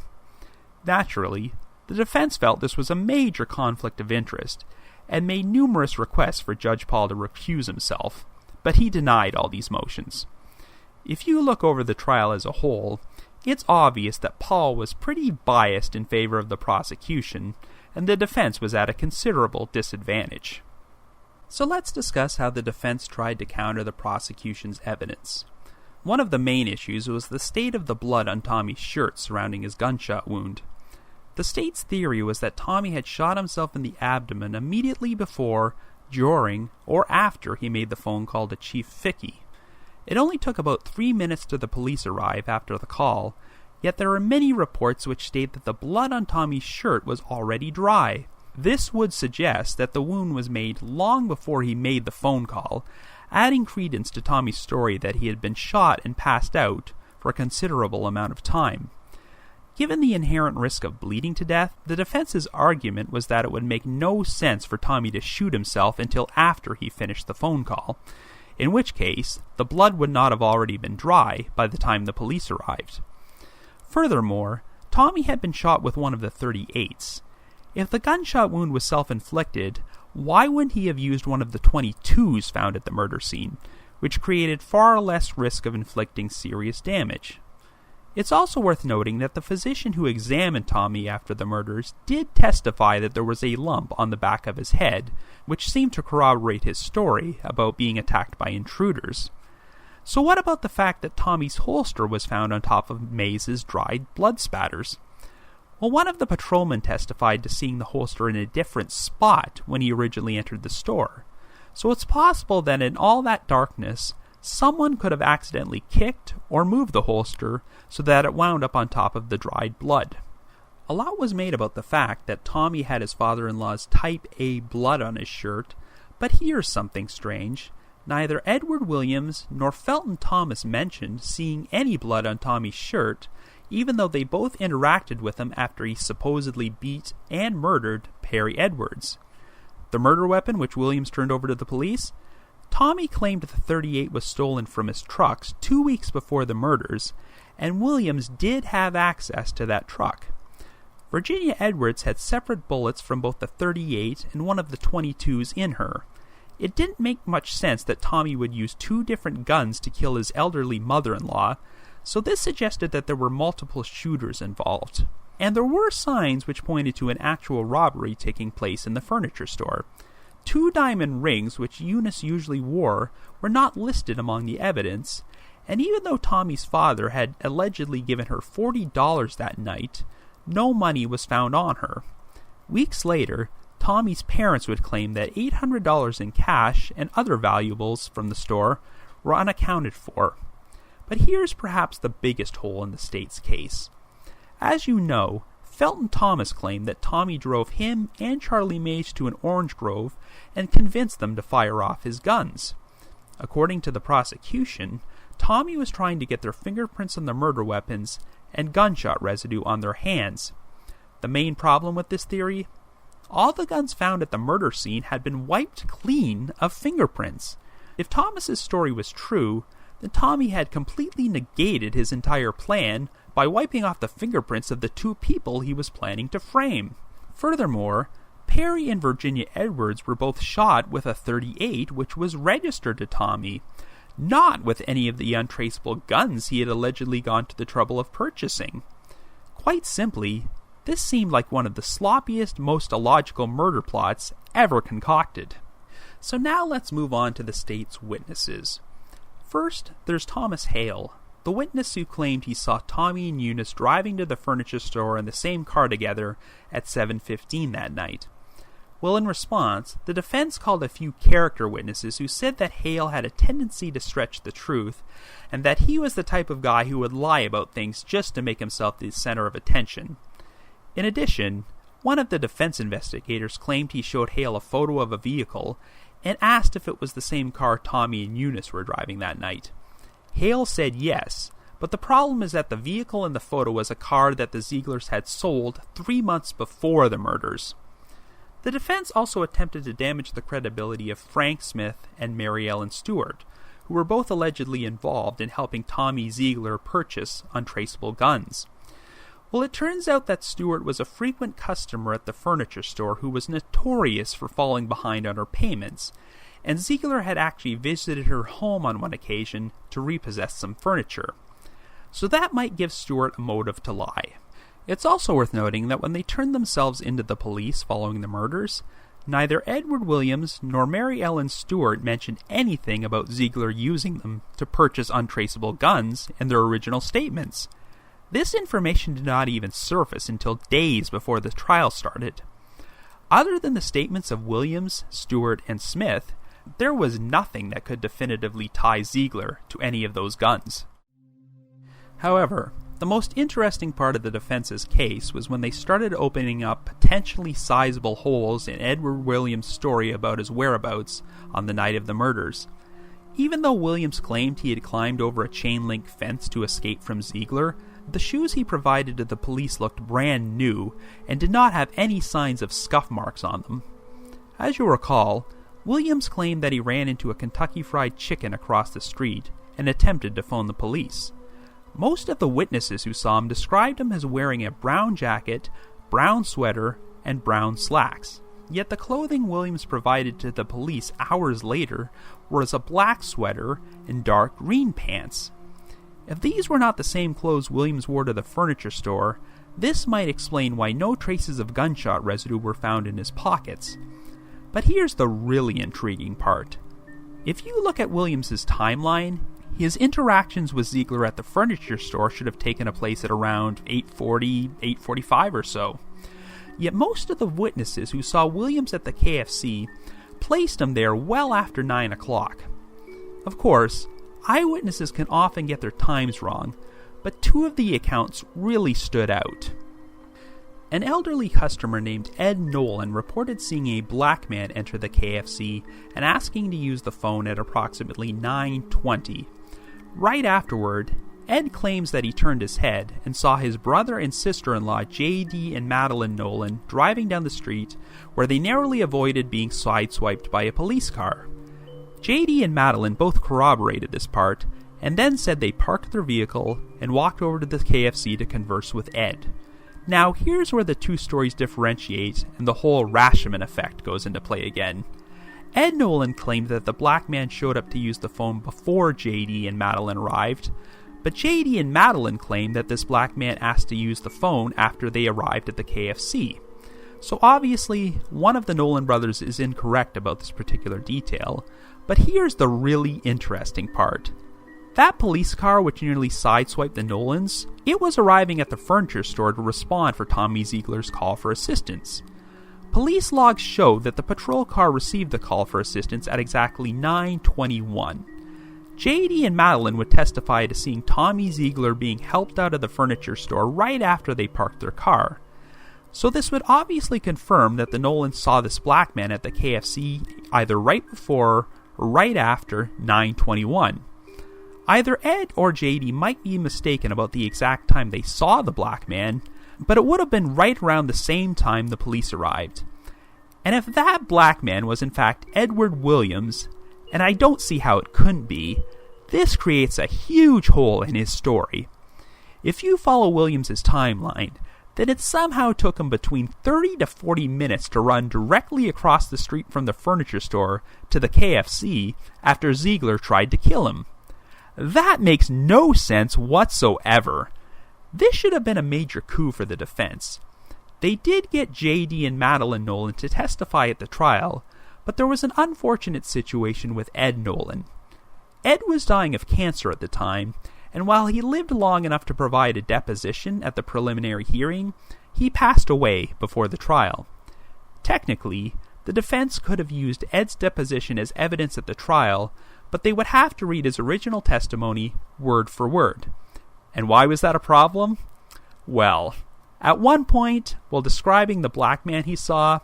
Naturally, the defense felt this was a major conflict of interest, and made numerous requests for Judge Paul to recuse himself, but he denied all these motions. If you look over the trial as a whole, it's obvious that Paul was pretty biased in favor of the prosecution, and the defense was at a considerable disadvantage. So let's discuss how the defense tried to counter the prosecution's evidence. One of the main issues was the state of the blood on Tommy's shirt surrounding his gunshot wound. The state's theory was that Tommy had shot himself in the abdomen immediately before, during, or after he made the phone call to Chief Fickey. It only took about 3 minutes to the police arrive after the call, yet there are many reports which state that the blood on Tommy's shirt was already dry. This would suggest that the wound was made long before he made the phone call, adding credence to Tommy's story that he had been shot and passed out for a considerable amount of time. Given the inherent risk of bleeding to death, the defense's argument was that it would make no sense for Tommy to shoot himself until after he finished the phone call, in which case the blood would not have already been dry by the time the police arrived. Furthermore, Tommy had been shot with one of the .38s. If the gunshot wound was self-inflicted, why wouldn't he have used one of the .22s found at the murder scene, which created far less risk of inflicting serious damage? It's also worth noting that the physician who examined Tommy after the murders did testify that there was a lump on the back of his head, which seemed to corroborate his story about being attacked by intruders. So what about the fact that Tommy's holster was found on top of Mays's dried blood spatters? Well, one of the patrolmen testified to seeing the holster in a different spot when he originally entered the store. So it's possible that in all that darkness, someone could have accidentally kicked or moved the holster so that it wound up on top of the dried blood. A lot was made about the fact that Tommy had his father-in-law's type A blood on his shirt, but here's something strange. Neither Edward Williams nor Felton Thomas mentioned seeing any blood on Tommy's shirt, even though they both interacted with him after he supposedly beat and murdered Perry Edwards. The murder weapon which Williams turned over to the police? Tommy claimed the .38 was stolen from his trucks 2 weeks before the murders, and Williams did have access to that truck. Virginia Edwards had separate bullets from both the .38 and one of the .22s in her. It didn't make much sense that Tommy would use 2 different guns to kill his elderly mother-in-law, so this suggested that there were multiple shooters involved. And there were signs which pointed to an actual robbery taking place in the furniture store. 2 diamond rings which Eunice usually wore were not listed among the evidence, and even though Tommy's father had allegedly given her $40 that night, no money was found on her. Weeks later, Tommy's parents would claim that $800 in cash and other valuables from the store were unaccounted for. But here's perhaps the biggest hole in the state's case. As you know, Felton Thomas claimed that Tommy drove him and Charlie Mays to an orange grove and convinced them to fire off his guns. According to the prosecution, Tommy was trying to get their fingerprints on the murder weapons and gunshot residue on their hands. The main problem with this theory? All the guns found at the murder scene had been wiped clean of fingerprints. If Thomas's story was true, then Tommy had completely negated his entire plan by wiping off the fingerprints of the two people he was planning to frame. Furthermore, Perry and Virginia Edwards were both shot with a .38 which was registered to Tommy, not with any of the untraceable guns he had allegedly gone to the trouble of purchasing. Quite simply, this seemed like one of the sloppiest, most illogical murder plots ever concocted. So now let's move on to the state's witnesses. First, there's Thomas Hale, the witness who claimed he saw Tommy and Eunice driving to the furniture store in the same car together at 7:15 that night. Well, in response, the defense called a few character witnesses who said that Hale had a tendency to stretch the truth, and that he was the type of guy who would lie about things just to make himself the center of attention. In addition, one of the defense investigators claimed he showed Hale a photo of a vehicle and asked if it was the same car Tommy and Eunice were driving that night. Hale said yes, but the problem is that the vehicle in the photo was a car that the Zeiglers had sold 3 months before the murders. The defense also attempted to damage the credibility of Frank Smith and Mary Ellen Stewart, who were both allegedly involved in helping Tommy Zeigler purchase untraceable guns. Well, it turns out that Stewart was a frequent customer at the furniture store who was notorious for falling behind on her payments, and Zeigler had actually visited her home on one occasion to repossess some furniture. So that might give Stewart a motive to lie. It's also worth noting that when they turned themselves into the police following the murders, neither Edward Williams nor Mary Ellen Stewart mentioned anything about Zeigler using them to purchase untraceable guns in their original statements. This information did not even surface until days before the trial started. Other than the statements of Williams, Stewart, and Smith, there was nothing that could definitively tie Zeigler to any of those guns. However, the most interesting part of the defense's case was when they started opening up potentially sizable holes in Edward Williams' story about his whereabouts on the night of the murders. Even though Williams claimed he had climbed over a chain-link fence to escape from Zeigler, the shoes he provided to the police looked brand new and did not have any signs of scuff marks on them. As you'll recall, Williams claimed that he ran into a Kentucky Fried Chicken across the street and attempted to phone the police. Most of the witnesses who saw him described him as wearing a brown jacket, brown sweater, and brown slacks. Yet the clothing Williams provided to the police hours later was a black sweater and dark green pants. If these were not the same clothes Williams wore to the furniture store, this might explain why no traces of gunshot residue were found in his pockets. But here's the really intriguing part. If you look at Williams' timeline, his interactions with Zeigler at the furniture store should have taken place at around 8:40, 8:45 or so. Yet most of the witnesses who saw Williams at the KFC placed him there well after 9 o'clock. Of course, eyewitnesses can often get their times wrong, but two of the accounts really stood out. An elderly customer named Ed Nolan reported seeing a black man enter the KFC and asking to use the phone at approximately 9:20. Right afterward, Ed claims that he turned his head and saw his brother and sister-in-law J.D. and Madeline Nolan driving down the street where they narrowly avoided being sideswiped by a police car. J.D. and Madeline both corroborated this part and then said they parked their vehicle and walked over to the KFC to converse with Ed. Now here's where the two stories differentiate and the whole Rashomon effect goes into play again. Ed Nolan claimed that the black man showed up to use the phone before J.D. and Madeline arrived, but J.D. and Madeline claimed that this black man asked to use the phone after they arrived at the KFC. So obviously, one of the Nolan brothers is incorrect about this particular detail, but here's the really interesting part. That police car which nearly sideswiped the Nolans, it was arriving at the furniture store to respond for Tommy Zeigler's call for assistance. Police logs show that the patrol car received the call for assistance at exactly 9:21. JD and Madeline would testify to seeing Tommy Zeigler being helped out of the furniture store right after they parked their car. So this would obviously confirm that the Nolans saw this black man at the KFC either right before or right after 9:21. Either Ed or JD might be mistaken about the exact time they saw the black man, but it would have been right around the same time the police arrived. And if that black man was in fact Edward Williams, and I don't see how it couldn't be, this creates a huge hole in his story. If you follow Williams' timeline, then it somehow took him between 30 to 40 minutes to run directly across the street from the furniture store to the KFC after Zeigler tried to kill him. That makes no sense whatsoever. This should have been a major coup for the defense. They did get JD and Madeline Nolan to testify at the trial, but there was an unfortunate situation with Ed Nolan. Ed was dying of cancer at the time, and while he lived long enough to provide a deposition at the preliminary hearing, he passed away before the trial. Technically, the defense could have used Ed's deposition as evidence at the trial, but they would have to read his original testimony word for word. And why was that a problem? Well, at one point, while describing the black man he saw,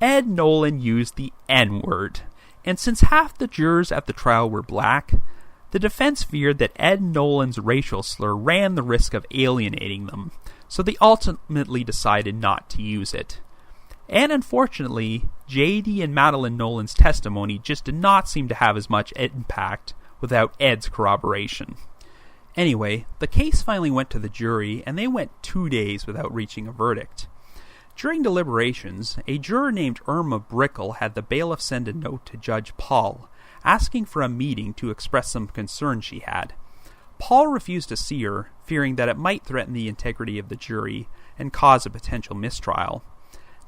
Ed Nolan used the N-word, and since half the jurors at the trial were black, the defense feared that Ed Nolan's racial slur ran the risk of alienating them, so they ultimately decided not to use it. And unfortunately, JD and Madeline Nolan's testimony just did not seem to have as much impact without Ed's corroboration. Anyway, the case finally went to the jury, and they went 2 days without reaching a verdict. During deliberations, a juror named Irma Brickell had the bailiff send a note to Judge Paul, asking for a meeting to express some concern she had. Paul refused to see her, fearing that it might threaten the integrity of the jury and cause a potential mistrial.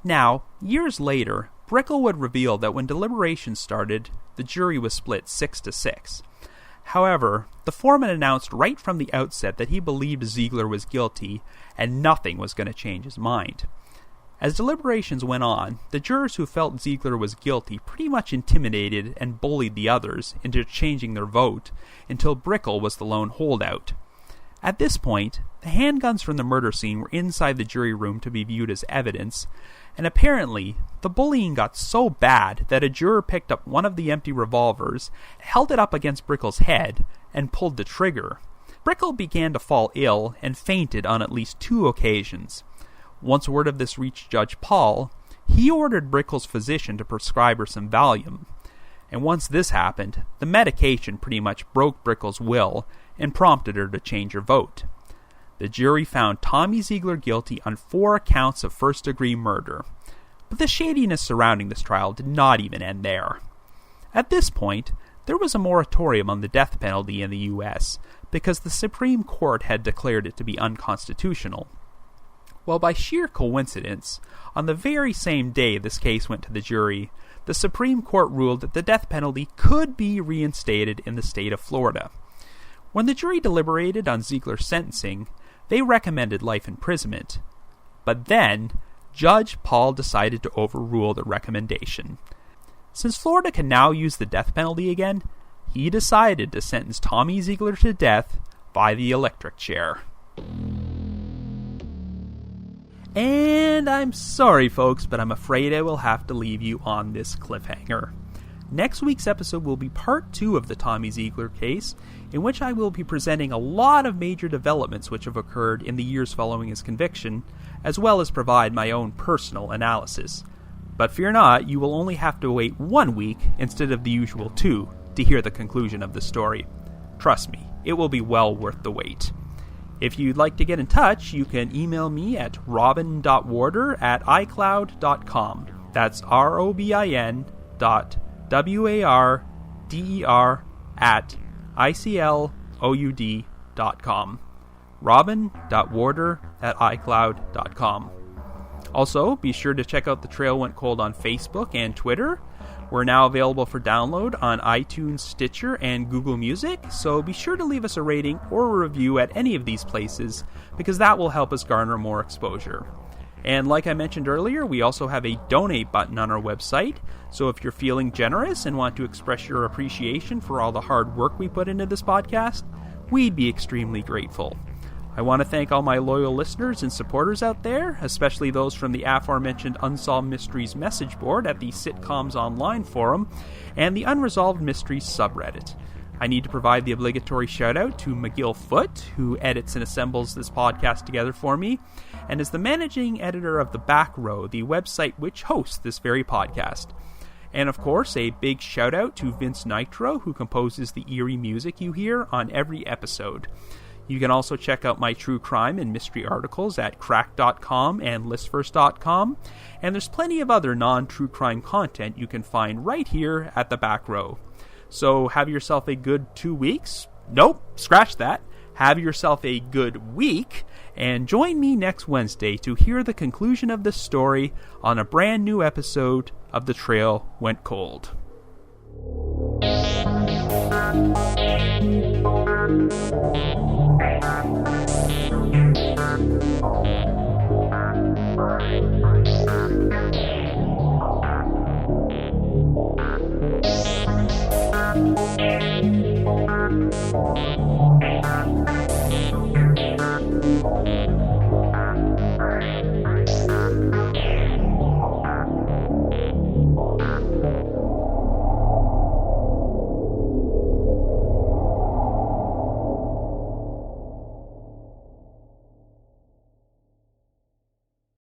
Now, years later, Brickell would reveal that when deliberations started, the jury was split 6-6. However, the foreman announced right from the outset that he believed Zeigler was guilty, and nothing was going to change his mind. As deliberations went on, the jurors who felt Zeigler was guilty pretty much intimidated and bullied the others into changing their vote, until Brickell was the lone holdout. At this point, the handguns from the murder scene were inside the jury room to be viewed as evidence, and apparently, the bullying got so bad that a juror picked up one of the empty revolvers, held it up against Brickell's head, and pulled the trigger. Brickell began to fall ill and fainted on at least 2 occasions. Once word of this reached Judge Paul, he ordered Brickell's physician to prescribe her some Valium. And once this happened, the medication pretty much broke Brickell's will and prompted her to change her vote. The jury found Tommy Zeigler guilty on 4 counts of first-degree murder. But the shadiness surrounding this trial did not even end there. At this point, there was a moratorium on the death penalty in the U.S. because the Supreme Court had declared it to be unconstitutional. Well, by sheer coincidence, on the very same day this case went to the jury, the Supreme Court ruled that the death penalty could be reinstated in the state of Florida. When the jury deliberated on Zeigler's sentencing, they recommended life imprisonment. But then, Judge Paul decided to overrule the recommendation. Since Florida can now use the death penalty again, he decided to sentence Tommy Zeigler to death by the electric chair. And I'm sorry, folks, but I'm afraid I will have to leave you on this cliffhanger. Next week's episode will be part 2 of the Tommy Zeigler case, in which I will be presenting a lot of major developments which have occurred in the years following his conviction, as well as provide my own personal analysis. But fear not, you will only have to wait 1 week instead of the usual 2 to hear the conclusion of the story. Trust me, it will be well worth the wait. If you'd like to get in touch, you can email me at robin.warder@icloud.com. That's robin.warder@icloud.com. robin.warder@icloud.com. Also, be sure to check out The Trail Went Cold on Facebook and Twitter. We're now available for download on iTunes, Stitcher, and Google Music, so be sure to leave us a rating or a review at any of these places, because that will help us garner more exposure. And like I mentioned earlier, we also have a donate button on our website, so if you're feeling generous and want to express your appreciation for all the hard work we put into this podcast, we'd be extremely grateful. I want to thank all my loyal listeners and supporters out there, especially those from the aforementioned Unsolved Mysteries message board at the Sitcoms Online forum and the Unresolved Mysteries subreddit. I need to provide the obligatory shout-out to McGill Foote, who edits and assembles this podcast together for me, and is the managing editor of The Back Row, the website which hosts this very podcast. And of course, a big shout-out to Vince Nitro, who composes the eerie music you hear on every episode. You can also check out my true crime and mystery articles at crack.com and listverse.com, and there's plenty of other non-true crime content you can find right here at The Back Row. So have yourself a good 2 weeks. Nope, scratch that. Have yourself a good week, and join me next Wednesday to hear the conclusion of this story on a brand new episode of The Trail Went Cold.